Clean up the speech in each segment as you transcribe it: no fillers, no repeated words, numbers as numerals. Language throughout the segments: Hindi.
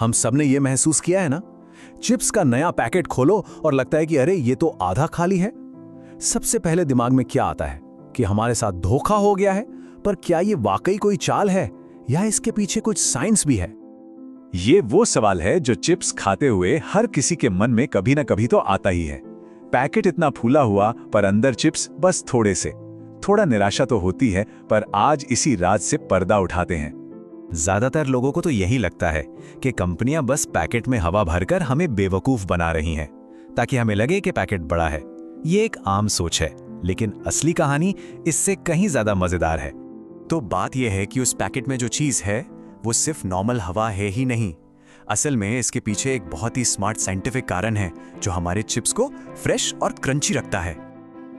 हम सब ने ये महसूस किया है ना, चिप्स का नया पैकेट खोलो और लगता है कि अरे ये तो आधा खाली है। सबसे पहले दिमाग में क्या आता है कि हमारे साथ धोखा हो गया है, पर क्या ये वाकई कोई चाल है या इसके पीछे कुछ साइंस भी है? ये वो सवाल है जो चिप्स खाते हुए हर किसी के मन में कभी ना कभी तो आता ही है। पैकेट इतना फूला हुआ पर अंदर चिप्स बस थोड़े से। थोड़ा निराशा तो होती है, पर आज इसी राज से पर्दा उठाते हैं। ज्यादातर लोगों को तो यही लगता है कि कंपनियां बस पैकेट में हवा भरकर हमें बेवकूफ बना रही हैं, ताकि हमें लगे कि पैकेट बड़ा है। ये एक आम सोच है, लेकिन असली कहानी इससे कहीं ज्यादा मजेदार है। तो बात यह है कि उस पैकेट में जो चीज है वो सिर्फ नॉर्मल हवा है ही नहीं। असल में इसके पीछे एक बहुत ही स्मार्ट साइंटिफिक कारण है जो हमारे चिप्स को फ्रेश और क्रंची रखता है।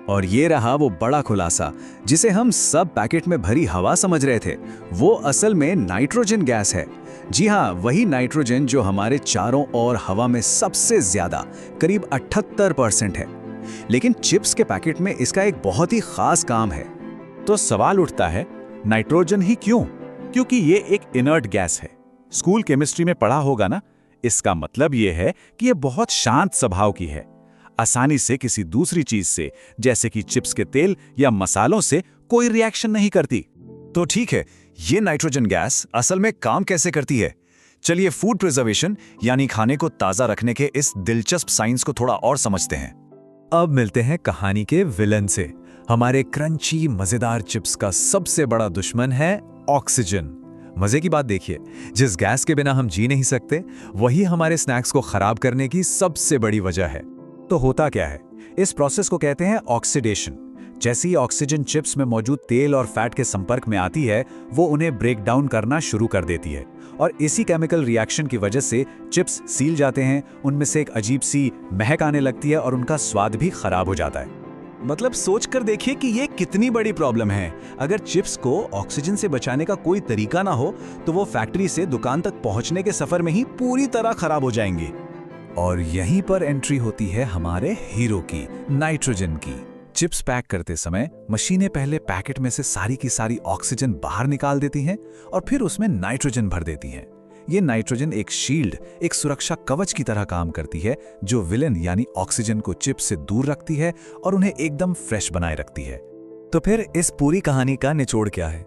और ये रहा वो बड़ा खुलासा जिसे हम सब पैकेट में भरी हवा समझ रहे थे। वो असल में नाइट्रोजन गैस है। जी हाँ, वही नाइट्रोजन जो हमारे चारों ओर हवा में सबसे ज्यादा, करीब 78% है। लेकिन चिप्स के पैकेट में इसका एक बहुत ही खास काम है। तो सवाल उठता है, नाइट्रोजन ही क्यों? क्योंकि ये एक इनर्ट गैस है। स्कूल केमिस्ट्री में पढ़ा होगा ना। इसका मतलब ये है कि ये बहुत शांत स्वभाव की है। आसानी से किसी दूसरी चीज से, जैसे कि चिप्स के तेल या मसालों से, कोई रिएक्शन नहीं करती। तो ठीक है, ये नाइट्रोजन गैस असल में काम कैसे करती है? चलिए फूड प्रिजर्वेशन यानी खाने को ताजा रखने के इस दिलचस्प साइंस को थोड़ा और समझते हैं। अब मिलते हैं कहानी के विलन से। हमारे क्रंची मजेदार चिप्स का सबसे बड़ा दुश्मन है ऑक्सीजन। मजे की बात देखिए, जिस गैस के बिना हम जी नहीं सकते, वही हमारे स्नैक्स को खराब करने की सबसे बड़ी वजह है। तो होता क्या है? इस प्रोसेस को कहते हैं ऑक्सीडेशन। जैसे ही ऑक्सीजन चिप्स में मौजूद तेल और फैट के संपर्क में आती है, वो उन्हें ब्रेक डाउन करना शुरू कर देती है। और इसी केमिकल रिएक्शन की वजह से चिप्स सील जाते हैं, उनमें से एक अजीब सी महक आने लगती है और उनका स्वाद भी खराब हो जाता है। मतलब सोच कर देखिए कि ये कितनी बड़ी प्रॉब्लम है। अगर चिप्स को ऑक्सीजन से बचाने का कोई तरीका ना हो, तो वो फैक्ट्री से दुकान तक पहुंचने के सफर में ही पूरी तरह खराब हो जाएंगी। और यहीं पर एंट्री होती है हमारे हीरो की, नाइट्रोजन की। चिप्स पैक करते समय मशीनें पहले पैकेट में से सारी की सारी ऑक्सीजन बाहर निकाल देती हैं और फिर उसमें नाइट्रोजन भर देती हैं। ये नाइट्रोजन एक शील्ड, एक सुरक्षा कवच की तरह काम करती है, जो विलेन यानी ऑक्सीजन को चिप्स से दूर रखती है और उन्हें एकदम फ्रेश बनाए रखती है। तो फिर इस पूरी कहानी का निचोड़ क्या है?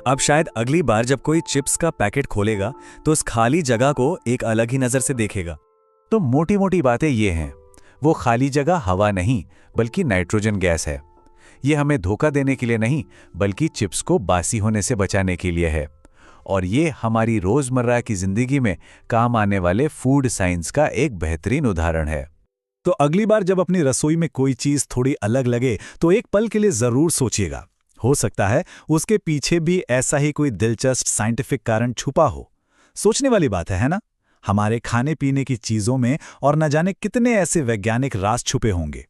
अब शायद अगली बार जब कोई चिप्स का पैकेट खोलेगा तो उस खाली जगह को एक अलग ही नजर से देखेगा। तो मोटी मोटी बातें ये हैं, वो खाली जगह हवा नहीं बल्कि नाइट्रोजन गैस है। ये हमें धोखा देने के लिए नहीं, बल्कि चिप्स को बासी होने से बचाने के लिए है। और ये हमारी रोजमर्रा की जिंदगी में काम आने वाले फूड साइंस का एक बेहतरीन उदाहरण है। तो अगली बार जब अपनी रसोई में कोई चीज थोड़ी अलग लगे तो एक पल के लिए जरूर सोचिएगा, हो सकता है उसके पीछे भी ऐसा ही कोई दिलचस्प साइंटिफिक कारण छुपा हो। सोचने वाली बात है ना? हमारे खाने पीने की चीजों में और न जाने कितने ऐसे वैज्ञानिक राज छुपे होंगे।